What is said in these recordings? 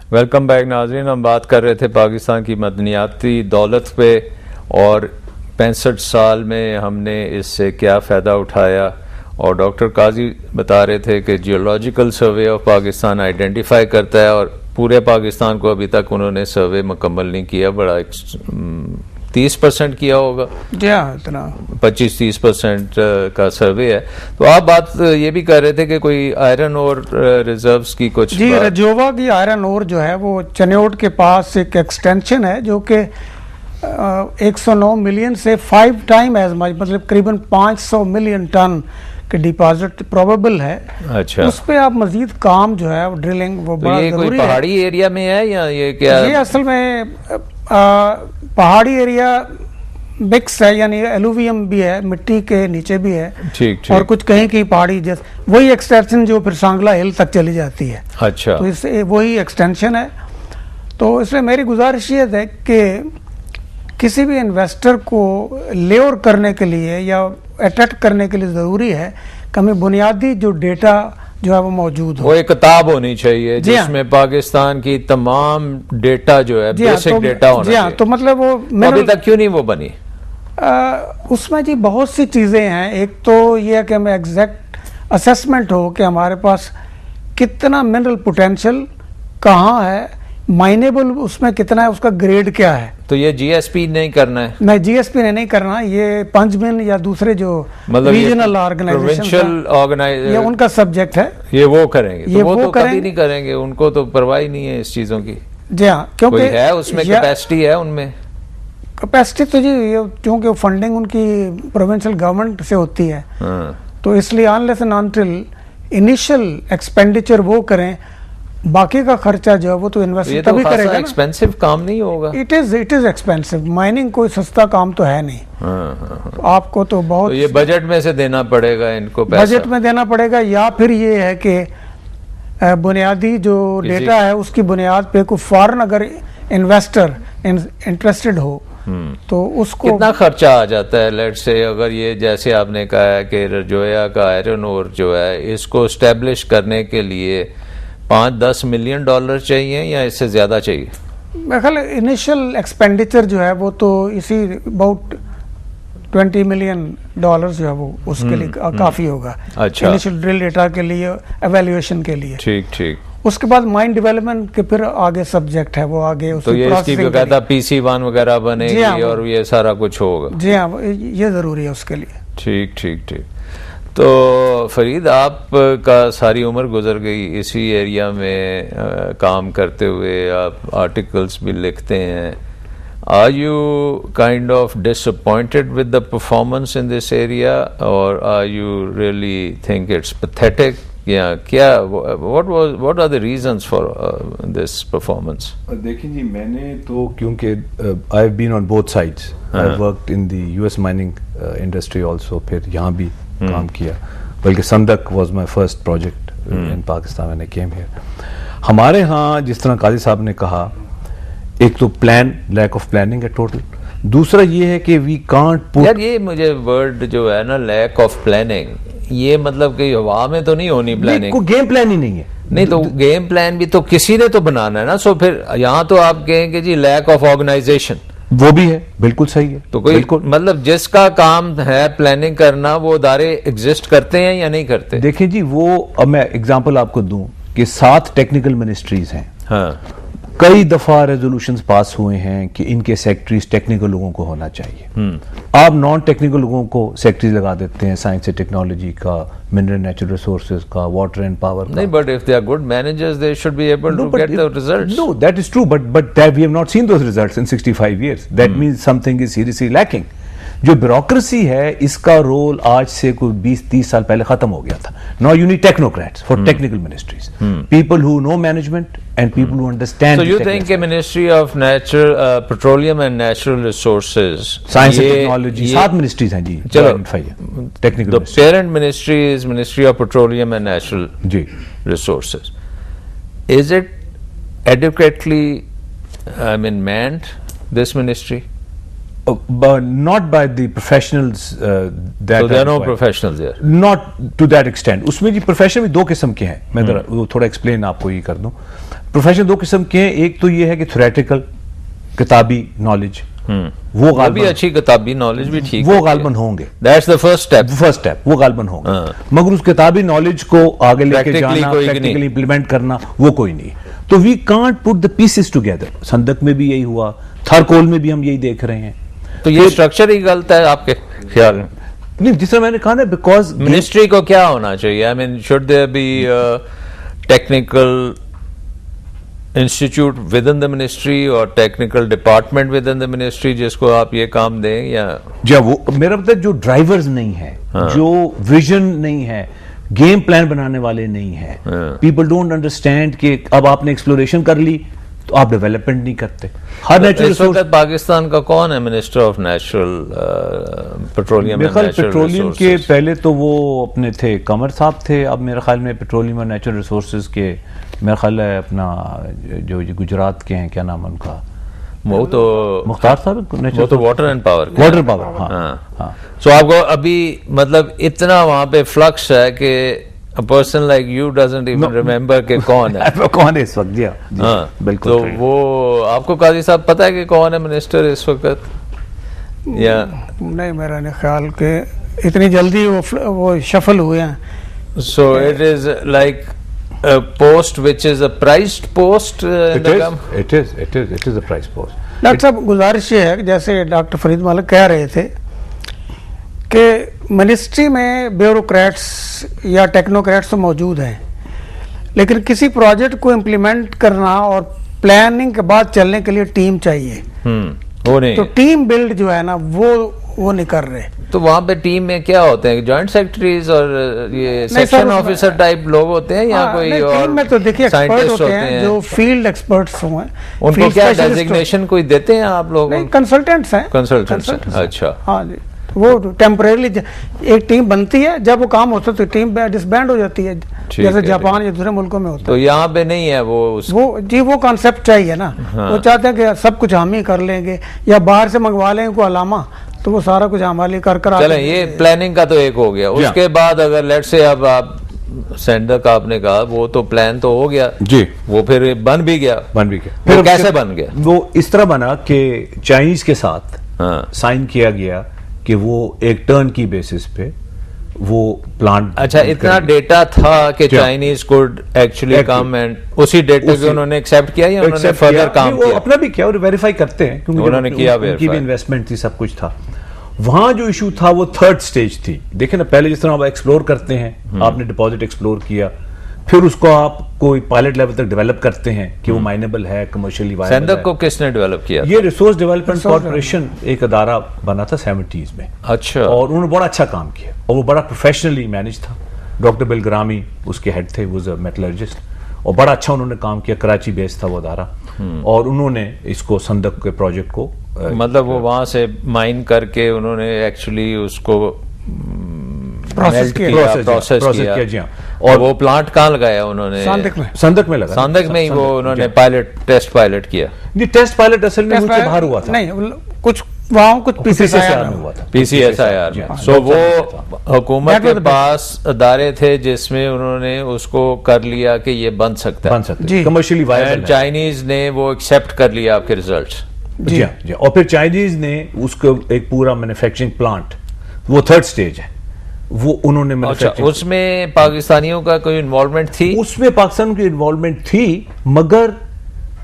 Welcome back नाज़रीन। हम बात कर रहे थे पाकिस्तान की मदनियाती दौलत पे और 65 साल में हमने इससे क्या फ़ायदा उठाया, और डॉक्टर काजी बता रहे थे कि geological survey of Pakistan identify करता है और पूरे पाकिस्तान को अभी तक उन्होंने सर्वे मुकम्मल नहीं किया। बड़ा 30% किया होगा, जी हाँ, इतना 25-30% का सर्वे है। तो आप बात ये भी कर रहे थे कि कोई आयरन और रिजर्व्स की कुछ जी, रजोवा की आयरन और जो है वो चन्योट के पास एक एक्सटेंशन है जो कि 109 मिलियन से 5 टाइम एज मच, मतलब करीबन 500 मिलियन टन के डिपॉजिट प्रोबेबल है। अच्छा, उस पे आप मजीद काम जो है ड्रिलिंग वो बड़ा ये जरूरी कोई पहाड़ी एरिया में है या ये क्या? ये असल में पहाड़ी एरिया मिक्स है, यानी एलुवियम भी है, मिट्टी के नीचे भी है। ठीक और कुछ कहीं की पहाड़ी, जैसे वही एक्सटेंशन जो फिर सांगला हिल तक चली जाती है। अच्छा, तो इससे वही एक्सटेंशन है। तो इसलिए मेरी गुजारिश ये है कि किसी भी इन्वेस्टर को लेओर करने के लिए या अट्रैक्ट करने के लिए ज़रूरी है कि हमें बुनियादी जो डेटा जो है वो मौजूद हो। वो एक किताब होनी चाहिए जिसमें पाकिस्तान की तमाम डेटा जो है, बेसिक डेटा होना चाहिए। तो मतलब वो अभी तक क्यों नहीं वो बनी? उसमें जी बहुत सी चीज़ें हैं। एक तो ये है कि हमें एग्जैक्ट असेसमेंट हो कि हमारे पास कितना मिनरल पोटेंशियल कहाँ है, माइनेबल उसमें कितना है, उसका ग्रेड क्या है। तो ये जीएसपी नहीं करना है? नहीं, जीएसपी ने नहीं करना, ये पंचमिन या दूसरे जो मतलब रीजनल ऑर्गेनाइजेशन ये उनका सब्जेक्ट है, ये वो करेंगे। ये तो वो तो करेंगे। कभी नहीं करेंगे, उनको तो परवाह ही नहीं है इस चीजों की। जी हाँ, क्योंकि है उसमें कैपेसिटी है, उनमें कैपेसिटी तो जी क्योंकि फंडिंग उनकी प्रोविंशियल गवर्नमेंट से होती है। तो इसलिए unless and until initial expenditure वो करें, बाकी का खर्चा जो है वो तो इन्वेस्टर तभी करेगा ना। एक्सपेंसिव काम नहीं होगा। It is expensive. माइनिंग कोई सस्ता काम तो है नहीं। तो आपको तो बहुत, तो ये बजट में से देना पड़ेगा इनको पैसा। बजट में देना पड़ेगा, या फिर ये है कि बुनियादी जो डेटा है उसकी बुनियाद पे कोई फॉरेन अगर इन्वेस्टर इंटरेस्टेड हो तो उसको कितना खर्चा आ जाता है? लेट्स से अगर ये जैसे आपने कहा है कि रजोया का आयरन ओर जो है इसको एस्टेब्लिश करने के लिए 5-10 मिलियन डॉलर चाहिए या इससे ज्यादा चाहिए? मेरे ख्याल इनिशियल एक्सपेंडिचर जो है वो तो इसी अबाउट 20 मिलियन डॉलर जो है वो उसके लिए काफी होगा। अच्छा, इनिशियल ड्रिल डेटा के लिए, एवेल्युएशन के लिए। ठीक ठीक। उसके बाद माइन डेवलपमेंट के फिर आगे सब्जेक्ट है वो आगे तो ये इसकी बकायदा PC1 वगैरह बनेगी और ये सारा कुछ होगा। जी हाँ, ये जरूरी है उसके लिए। ठीक ठीक ठीक। तो फरीद, आप का सारी उम्र गुजर गई इसी एरिया में काम करते हुए, आप आर्टिकल्स भी लिखते हैं। Are you kind of disappointed with the performance in this area, और are you really think it's pathetic, या क्या what are the reasons for this performance? देखिए जी, मैंने तो क्योंकि I have been on both sides, I worked in the US mining industry also, फिर यहाँ भी काम किया, बल्कि Saindak was my first project in Pakistan when I came here. हमारे यहाँ जिस तरह काजी साहब ने कहा, एक तो लैक ऑफ प्लानिंग है टोटल। दूसरा ये है कि वी कांट पुट, यार ये मुझे वर्ड जो है ना, लैक ऑफ प्लानिंग, ये मतलब कि हवा में तो नहीं होनी प्लानिंग, कोई गेम प्लान ही नहीं है। नहीं तो गेम प्लान भी तो किसी ने तो बनाना है ना। सो फिर यहाँ तो आप कहेंगे जी लैक ऑफ ऑर्गेनाइजेशन, वो भी है, बिल्कुल सही है। तो कोई मतलब जिसका काम है प्लानिंग करना, वो अदारे एग्जिस्ट करते हैं या नहीं करते? देखिए जी, वो अब मैं एग्जांपल आपको दूं कि 7 टेक्निकल मिनिस्ट्रीज हैं। हाँ, कई दफा रेजोल्यूशंस पास हुए हैं कि इनके सेक्रेटरीज टेक्निकल लोगों को होना चाहिए। आप नॉन टेक्निकल लोगों को सेक्रेटरीज लगा देते हैं, साइंस एंड टेक्नोलॉजी का, मिनरल नेचुरल रिसोर्सेज का, वाटर एंड पावर का। नहीं, but if they are good managers they should be able to get the results. No, that is true, but that we have not seen those results in 65 years. That means something is seriously lacking. जो bureaucracy है, इसका role आज से कोई 20-30 साल पहले खत्म हो गया था। Now you need technocrats for technical ministries, people who know management and people who understand. So you think a Ministry of Petroleum and Natural Resources, Science and Technology, 7 ministries हैं जी, चलो, technical. The parent ministry is Ministry of Petroleum and Natural Resources. Is it adequately, manned, this ministry? not by the professionals that So there are no required. professionals there. Not to that extent. उसमें जी profession भी दो किस्म के हैं, मैं थोड़ा explain आपको ये कर दूं। प्रोफेशन दो किस्म के हैं, एक तो ये है कि थ्योरेटिकल किताबी नॉलेज, वो वो भी अच्छी किताबी नॉलेज भी ठीक वो गालबन होंगे, दैट्स द फर्स्ट स्टेप। वो गालबन होंगे, हाँ। मगर उस किताबी नॉलेज को आगे लेके Practically जाना, कोई नहीं। प्रैक्टिकली इंप्लीमेंट करना, वो कोई नहीं। तो we can't put the pieces together. Saindak में भी यही हुआ, थारकोल में भी हम यही देख रहे हैं। तो ये स्ट्रक्चर ही गलत है आपके ख्याल में? नहीं, जिस तरह मैंने कहा ना, बिकॉज मिनिस्ट्री को क्या होना चाहिए? I mean should there be technical institute within the ministry और technical department within the ministry जिसको आप ये काम दें, या जब वो मेरा मतलब जो ड्राइवर्स नहीं है, जो विजन नहीं है, गेम प्लान बनाने वाले नहीं है, पीपल डोंट अंडरस्टैंड कि अब आपने एक्सप्लोरेशन कर ली तो आप डेवलपमेंट नहीं करते। हर नेचुरल इस वक्त पाकिस्तान का कौन है minister of natural petroleum and natural petroleum के पहले तो वो अपने थे कमर साहब थे, अब मेरे ख्याल में पेट्रोलियम और नेचुरल रिसोर्सेज के मेरा ख्याल है अपना जो गुजरात के हैं, क्या नाम है उनका, वो तो मुख्तार साहब, वो तो water and power water power. हाँ। सो आपको अभी मतलब इतना वहां पे फ्लक्स है कि a person like you doesn't even remember कि कौन है कौन है इस वक्त। जी हाँ, बिल्कुल। तो वो आपको काजी साहब पता है कि कौन है मिनिस्टर इस वक्त, या नहीं, मेरा नहीं ख्याल कि इतनी जल्दी वो शफल हुए हैं। So it is like a post which is a prized post in the government? It is a prize post. Doctor साहब, गुजारिश ये है कि जैसे डॉक्टर फरीद मालिक कह रहे थे कि मिनिस्ट्री में ब्यूरोक्रेट्स या टेक्नोक्रेट्स तो मौजूद हैं, लेकिन किसी प्रोजेक्ट को इम्प्लीमेंट करना और प्लानिंग के बाद चलने के लिए टीम चाहिए। वो नहीं, तो टीम बिल्ड जो है ना वो नहीं कर रहे। तो वहाँ पे टीम में क्या होते हैं? जॉइंट सेक्रेटरीज और ये सेक्शन ऑफिसर टाइप लोग होते हैं, या कोई नहीं, और टीम में तो देखिए एक्सपर्ट साइंटिस्ट होते हैं जो फील्ड एक्सपर्ट्स हुए हैं। उनको क्या डेजिग्नेशन कोई देते हैं आप लोग? नहीं, कंसल्टेंट्स हैं। कंसल्टेंट्स। अच्छा, हाँ जी, वो टेम्परेरी एक टीम बनती है, जब वो काम होता है तो टीम डिसबैंड हो जाती है, जैसे जापान या दूसरे मुल्कों में होता है। तो यहाँ पे नहीं है वो कॉन्सेप्ट चाहिए ना। वो चाहते हैं कि सब कुछ हम ही कर लेंगे या बाहर से मंगवा लेंगे कोई अलामा, तो वो सारा कुछ हमारे कर चलें, ये प्लानिंग का तो एक हो गया। उसके बाद अगर लेट से अब आप सेंटर का आपने कहा, वो तो प्लान तो हो गया जी, वो फिर बन भी गया। फिर कैसे बन गया? वो इस तरह बना कि चाइनीज के साथ साइन किया गया कि वो एक टर्न की बेसिस पे वो प्लांट। अच्छा, इतना डेटा था कि Chinese could actually come and उसी डेटा को उन्होंने एक्सेप्ट किया या उन्होंने फर्दर काम किया? अपना भी किया और वेरीफाई करते हैं, क्योंकि उन्होंने किया, उनकी भी इन्वेस्टमेंट थी, सब कुछ था। वहां जो इशू था वो थर्ड स्टेज थी। देखें ना, पहले जिस तरह आप एक्सप्लोर करते हैं, आपने डिपॉजिट एक्सप्लोर किया, फिर उसको आप कोई पायलट लेवल तक डेवलप करते हैं कि वो माइनेबल है, कमर्शियली वायबल है। सेंडक को किसने डेवलप किया? ये रिसोर्स डेवलपमेंट कॉर्पोरेशन एक अदारा बना था 70s में। अच्छा। और उन्होंने बड़ा अच्छा काम किया और वो बड़ा प्रोफेशनली मैनेज था। डॉक्टर बिलग्रामी उसके हेड थे, वो मेटलर्जिस्ट, और बड़ा अच्छा उन्होंने काम किया। कराची बेस्ड था वो अदारा, और उन्होंने इसको संदक के प्रोजेक्ट को मतलब वो वहां से माइन करके उन्होंने एक्चुअली उसको प्रोसेस किया जी हाँ। और वो प्लांट कहाँ लगाया उन्होंने? संदक में लगा। संदक में ही वो उन्होंने टेस्ट पायलट किया। नहीं, टेस्ट पायलट असल में मुझसे बाहर हुआ था। नहीं, कुछ वहाँ कुछ PCSIR में हुआ था। PCSIR। सो वो हुकूमत के पास अदारे थे जिसमें उन्होंने उसको कर लिया कि ये बन सकता है, कमर्शियली वायबल। चाइनीज ने वो एक्सेप्ट कर लिया आपके रिजल्ट्स। जी हाँ, और फिर चाइनीज ने उसको एक पूरा मैन्युफैक्चरिंग प्लांट, वो थर्ड स्टेज है, वो उन्होंने मैन्युफैक्चरिंग। उसमें पाकिस्तानियों का कोई इन्वॉल्वमेंट थी? उसमें पाकिस्तान की इन्वॉल्वमेंट थी, मगर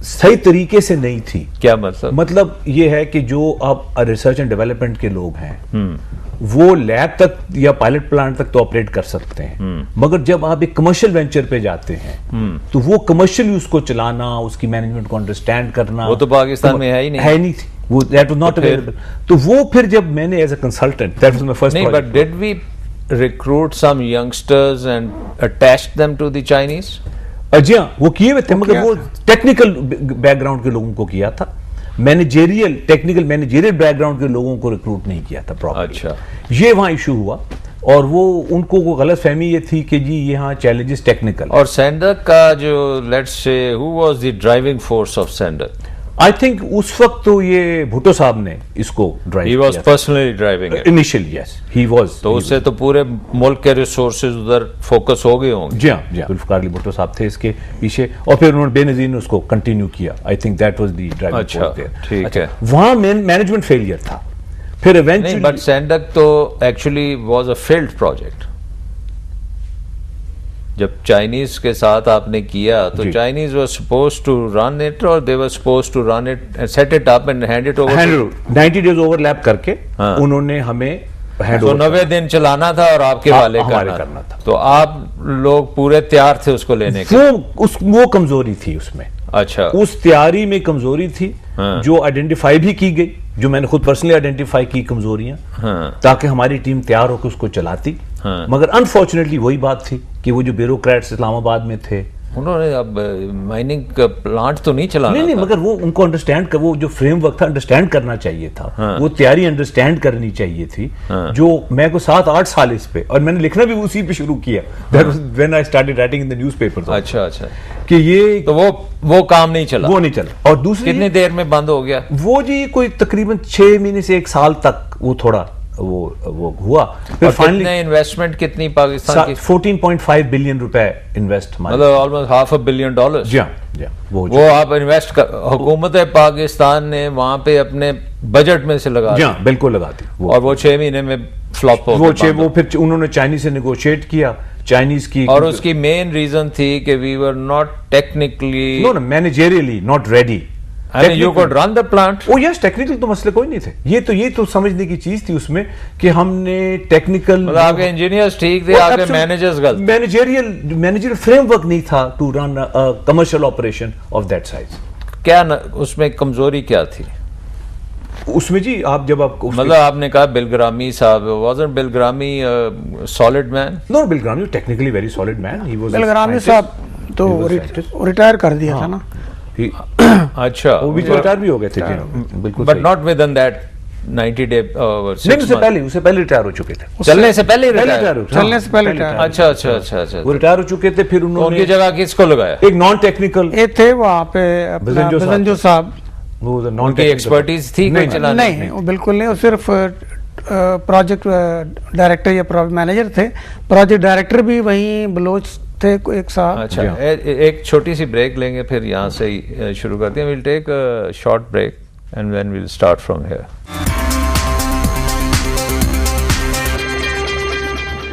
सही तरीके से नहीं थी। क्या मतलब? मतलब ये है कि जो अब रिसर्च एंड डेवलपमेंट के लोग हैं, वो लैब तक या पायलट प्लांट तक तो ऑपरेट कर सकते हैं, मगर जब आप एक कमर्शियल वेंचर पे जाते हैं तो वो कमर्शियली उसको चलाना, उसकी मैनेजमेंट को अंडरस्टैंड करना, वो तो पाकिस्तान में है ही नहीं थी। वो दैट वाज नॉट अवेलेबल। तो वो फिर जब मैंने as a consultant, that was my first project. नहीं, but did we recruit some youngsters and attach them to the Chinese? जी हाँ, वो किए हुए थे, मगर वो टेक्निकल बैकग्राउंड के लोगों को किया था। टेक्निकल मैनेजेरियल बैकग्राउंड के लोगों को रिक्रूट नहीं किया था प्रॉपर्ली। अच्छा, ये वहाँ इशू हुआ, और वो उनको वो गलत फहमी ये थी कि जी यहाँ चैलेंजेस टेक्निकल। और सेंडक का जो let's say who was the driving force of Saindak? I think उस वक्त तो ये भुट्टो साहब ने इसको He drive was personally driving it. Initially, yes he was. तो उससे तो पूरे मुल्क के रिसोर्सेज उधर फोकस हो गए होंगे। जी हाँ, जुल्फिकार अली भुट्टो साहब थे इसके पीछे, और फिर उन्होंने बेनजीर ने उसको कंटिन्यू किया। I think that was the driving अच्छा, फोर्स देयर। ठीक है। वहां मैनेजमेंट फेलियर था, फिर नहीं, इवेंचुअली बट सैंडक तो actually was a failed project. जब चाइनीज के साथ आपने किया तो जी। Chinese was supposed to run it और they were supposed to run it, set it up and hand it over. 90 days overlap करके हाँ। उन्होंने हमें हैंड तो 90 दिन चलाना था और आपके वाले हमारे करना करना था। तो आप लोग पूरे तैयार थे उसको लेने के। वो कमजोरी थी उसमें, अच्छा, उस तैयारी में कमजोरी थी हाँ। जो आइडेंटिफाई भी की गई, जो मैंने खुद पर्सनली आइडेंटिफाई की कमजोरियां, हाँ, ताकि हमारी टीम तैयार होकर उसको चलाती। हाँ। मगर अनफॉर्चुनेटली वही बात थी कि वो जो ब्यूरोक्रेट्स इस्लामाबाद में थे, उन्होंने अब माइनिंग का प्लांट तो नहीं चलाना नहीं था। मगर वो उनको अंडरस्टैंड कर, वो जो फ्रेमवर्क था अंडरस्टैंड करना चाहिए था। हाँ। वो तैयारी अंडरस्टैंड करनी चाहिए थी। हाँ। जो मैं को 7-8 साल इस पे, और मैंने लिखना भी उसी पे शुरू किया। That was when I started writing in the newspapers. अच्छा अच्छा, कि ये तो वो काम नहीं चला। वो नहीं चला। और दूसरी कितनी देर में बंद हो गया? वो जी कोई तकरीबन 6 महीने से 1 साल तक वो थोड़ा वो हुआ। फिर और फाइनली कितने इन्वेस्टमेंट कितनी पाकिस्तान की? 14.5 बिलियन रुपए इन्वेस्ट हमारे। मतलब ऑलमोस्ट $500 बिलियन। जी हाँ, जी हाँ, वो आप इन्वेस्ट कर, हुकूमत पाकिस्तान ने वहां पे अपने बजट में से लगा जी हाँ, बिल्कुल लगा दी वो। और वो 6 महीने में फ्लॉप हो वो गया। वो फिर उन्होंने चाइनीज से नेगोशिएट किया, चाइनीज की, और उसकी मेन रीजन थी कि we were not technically, no managerially not ready. You could run the plant. Oh yes, technical तो मसले कोई नहीं थे। ये तो समझने की चीज थी उसमें कि हमने टेक्निकल, मतलब आपके इंजीनियर्स ठीक थे, आपके मैनेजर्स गलत। मैनेजरियल फ्रेमवर्क नहीं था to run commercial operation of that size. क्या उसमें कमजोरी क्या थी? उसमें जी आप जब आपको मतलब आपने कहा बिलग्रामी साहब, wasn't Bilgrami solid man? No, Bilgrami technically very solid man. He was Bilgrami साहब तो रिटायर कर दिया था ना। अच्छा, वो भी रिटायर भी हो गए थे जी, बिल्कुल। But not with in that 90 day. नहीं, उससे पहले रिटायर हो चुके थे। चलने से पहले चलने से पहले रिटायर। अच्छा अच्छा अच्छा अच्छा। वो रिटायर हो चुके थे। फिर उन्होंने उनकी जगह किसको लगाया? एक नॉन टेक्निकल एक थे वहाँ पे बजंजो साहब। वो नॉन उनकी एक्सपर्टीज थी कोई चलाने? नहीं, वो बिल्कुल नहीं। वो सिर्फ प्रोजेक्ट डायरेक्टर या मैनेजर थे। प्रोजेक्ट डायरेक्टर भी वहीं बलोच थे एक साथ। अच्छा, एक छोटी सी ब्रेक लेंगे, फिर यहाँ से ही शुरू करते हैं। Will take a short break and then will start from here.